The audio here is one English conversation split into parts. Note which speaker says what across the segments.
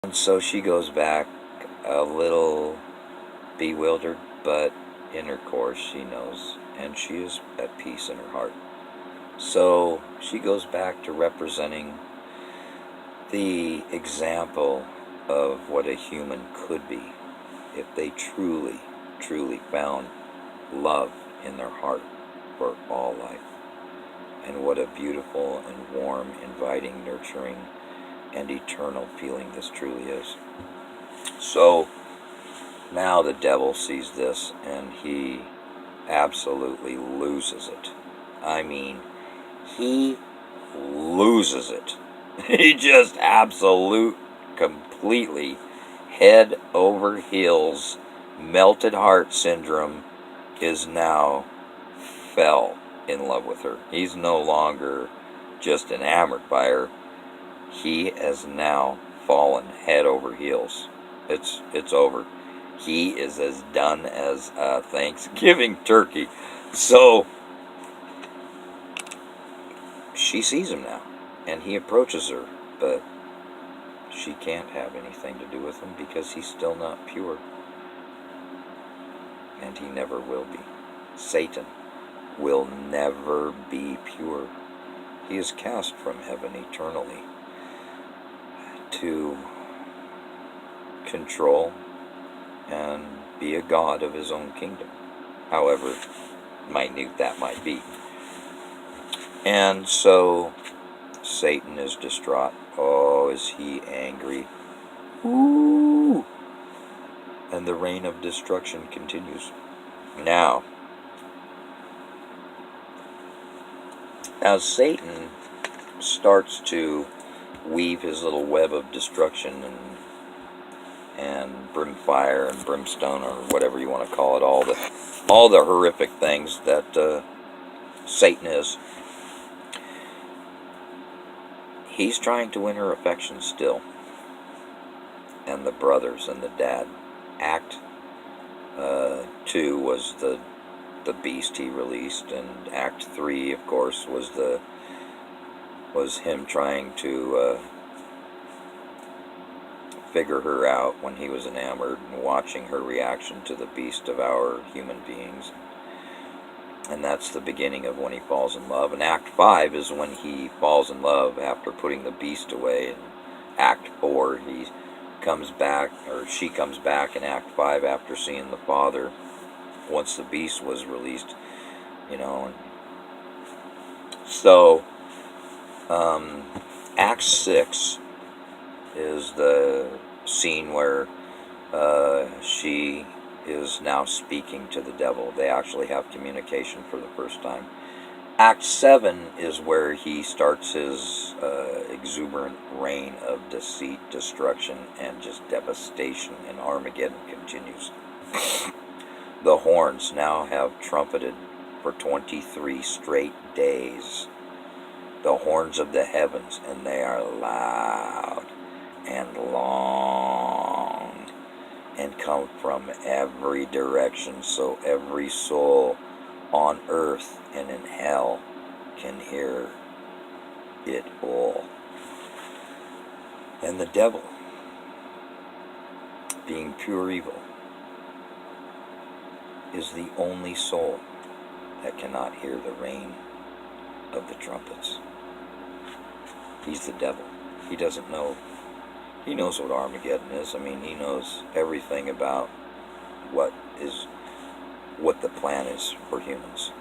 Speaker 1: And so she goes back a little bewildered, but in her course she knows, and she is at peace in her heart. So she goes back to representing the example of what a human could be if they truly, truly found love in their heart for all life. And what a beautiful and warm, inviting, nurturing, and eternal feeling this truly is. So now the devil sees this and he absolutely loses it. I mean, he loses it. He just completely head over heels, melted heart syndrome is now fell in love with her. He's no longer just enamored by her. He has now fallen head over heels. It's over. He is as done as a Thanksgiving turkey. So she sees him now, and he approaches her, but she can't have anything to do with him because he's still not pure, and he never will be. Satan will never be pure. He is cast from heaven eternally to control and be a god of his own kingdom, however minute that might be. And so Satan is distraught. Oh, is he angry? Ooh! And the reign of destruction continues. Now, as Satan starts to weave his little web of destruction and brimfire and brimstone, or whatever you want to call it, all the horrific things that Satan is, he's trying to win her affection still, and the brothers and the dad. Act 2 was the beast he released, and Act 3, of course, was him trying to figure her out when he was enamored, and watching her reaction to the beast devour human beings. And that's the beginning of when he falls in love. And Act 5 is when he falls in love after putting the beast away. And Act 4, he comes back, or she comes back in Act 5 after seeing the father once the beast was released, And so Act 6 is the scene where she is now speaking to the devil. They actually have communication for the first time. Act 7 is where he starts his exuberant reign of deceit, destruction, and just devastation, and Armageddon continues. The horns now have trumpeted for 23 straight days. The horns of the heavens, and they are loud and long and come from every direction, so every soul on earth and in hell can hear it all. And the devil, being pure evil, is the only soul that cannot hear the rain of the trumpets. He's the devil. He doesn't know. He knows what Armageddon is. I mean, he knows everything about what the plan is for humans.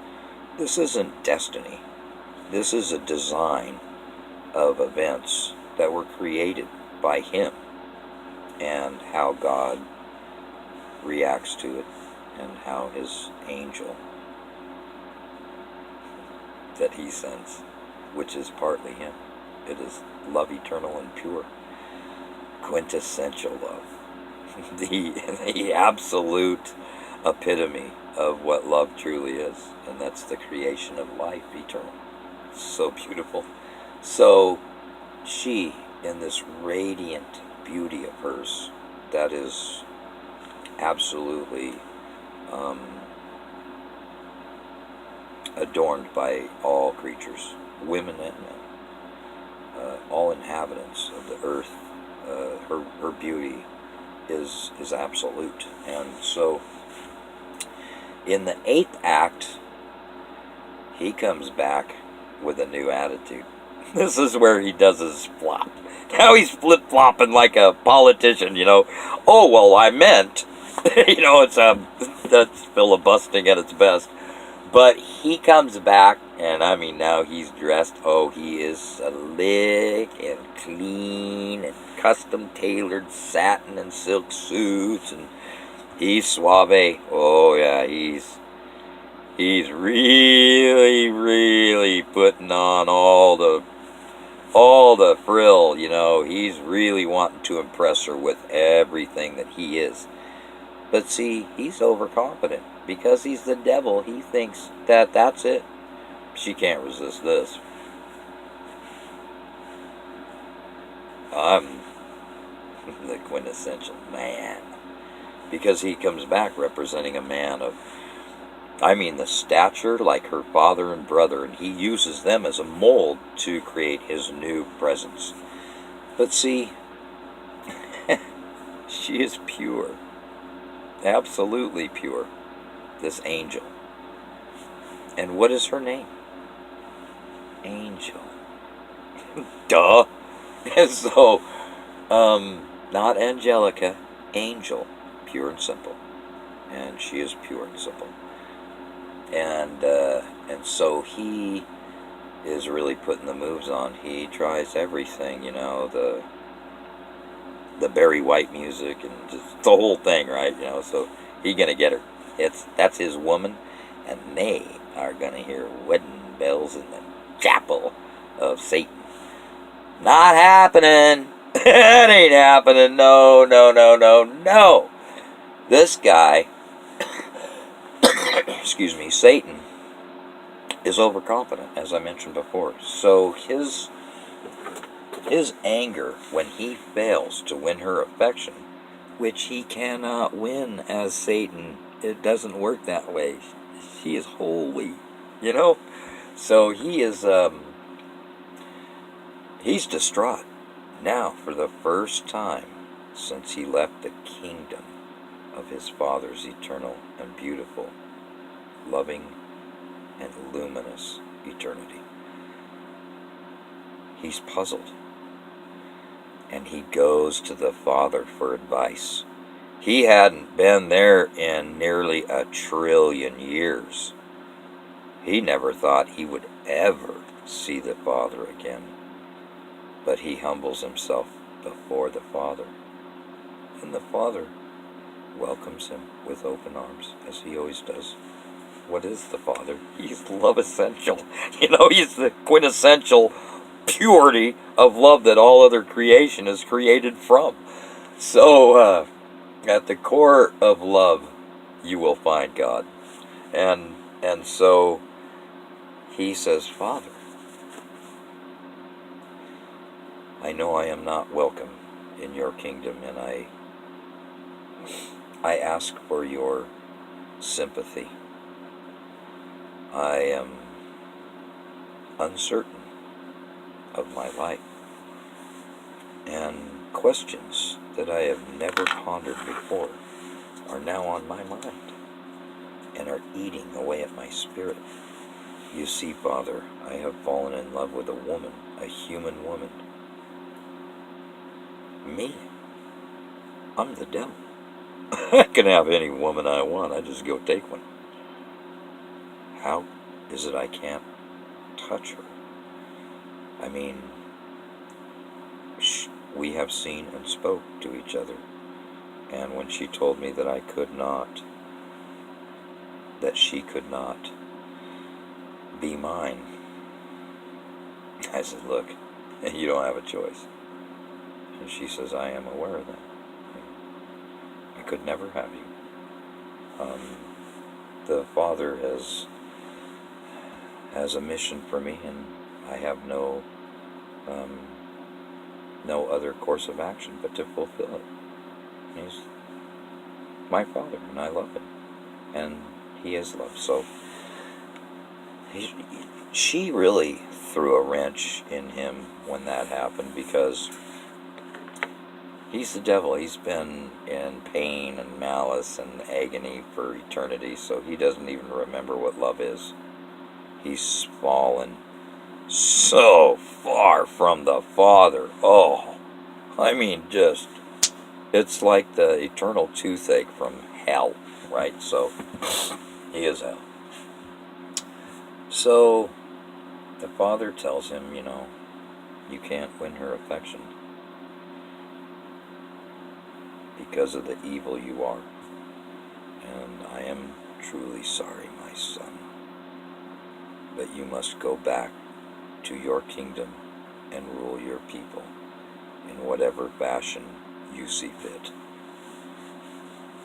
Speaker 1: This isn't destiny. This is a design of events that were created by him, and how God reacts to it, and how his angel that he sends, which is partly him. It is love eternal and pure. Quintessential love. the absolute epitome of what love truly is. And that's the creation of life eternal. So beautiful. So she, in this radiant beauty of hers, that is absolutely adorned by all creatures, women and men, all inhabitants of the earth Her beauty is absolute. And so in the eighth act, he comes back with a new attitude. This is where he does his flop. Now he's flip-flopping like a politician, Oh, well, I meant, it's that's filibustering at its best. But he comes back, and I mean, now he's dressed. Oh, he is slick and clean and custom-tailored satin and silk suits, and he's suave. Oh, yeah, he's really, really putting on all the frill, He's really wanting to impress her with everything that he is. But see, he's overconfident. Because he's the devil, he thinks that that's it. She can't resist this. I'm the quintessential man. Because he comes back representing a man of, the stature like her father and brother, and he uses them as a mold to create his new presence. But see, she is pure. Absolutely pure. This angel. And what is her name? Angel. Duh. And so, not Angelica, Angel. Pure and simple. And she is pure and simple. And so he is really putting the moves on. He tries everything, the Barry White music and just the whole thing, right? So he gonna get her. That's his woman, and they are gonna hear wedding bells in the chapel of Satan. Not happening. It ain't happening. No, no, no, no, no. This guy, excuse me, Satan, is overconfident, as I mentioned before. So his anger when he fails to win her affection, which he cannot win as Satan, it doesn't work that way. She is holy, So he is, he's distraught now for the first time since he left the kingdom of his Father's eternal and beautiful, loving and luminous eternity. He's puzzled. And he goes to the Father for advice. He hadn't been there in nearly 1 trillion years. He never thought he would ever see the Father again. But he humbles himself before the Father. And the Father welcomes him with open arms, as he always does. What is the Father? He's love essential. He's the quintessential purity of love that all other creation is created from. So, at the core of love, you will find God. And so, he says, Father, I know I am not welcome in your kingdom, and I ask for your sympathy. I am uncertain of my life, and questions that I have never pondered before are now on my mind and are eating away at my spirit. You see, Father, I have fallen in love with a woman, a human woman. Me? I'm the devil. I can have any woman I want. I just go take one. How is it I can't touch her? We have seen and spoke to each other. And when she told me that I could not, that she could not be mine, I said, look, you don't have a choice. And she says, I am aware of that. I could never have you. The Father has a mission for me, and I have no other course of action but to fulfill it. He's my Father, and I love him, and he is love. So she really threw a wrench in him when that happened, because He's the devil. He's been in pain and malice and agony for eternity, so he doesn't even remember what love is. He's fallen so far from the Father. Oh, I mean, just, it's like the eternal toothache from hell, right? So, he is hell. So, the Father tells him, you can't win her affection because of the evil you are. And I am truly sorry, my son, but you must go back to your kingdom and rule your people in whatever fashion you see fit.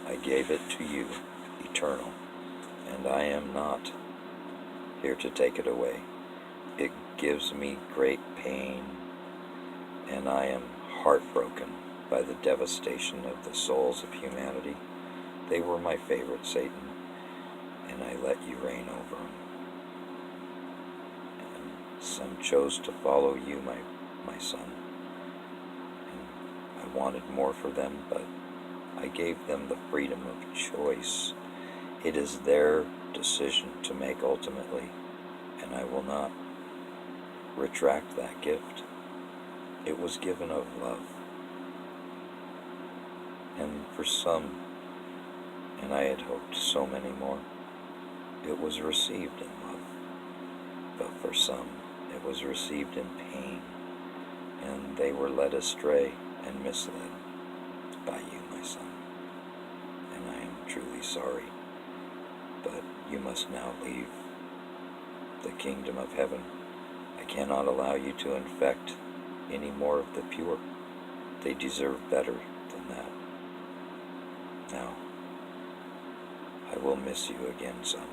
Speaker 1: I gave it to you, eternal, and I am not here to take it away. It gives me great pain, and I am heartbroken by the devastation of the souls of humanity. They were my favorite, Satan, and I let you reign over them. And some chose to follow you, my son. And I wanted more for them, but I gave them the freedom of choice. It is their decision to make ultimately, and I will not retract that gift. It was given of love. And for some, and I had hoped so many more, it was received in love. But for some, it was received in pain, and they were led astray and misled by you, my son. And I am truly sorry, but you must now leave the kingdom of heaven. I cannot allow you to infect any more of the pure. They deserve better than that. Now, I will miss you again, son.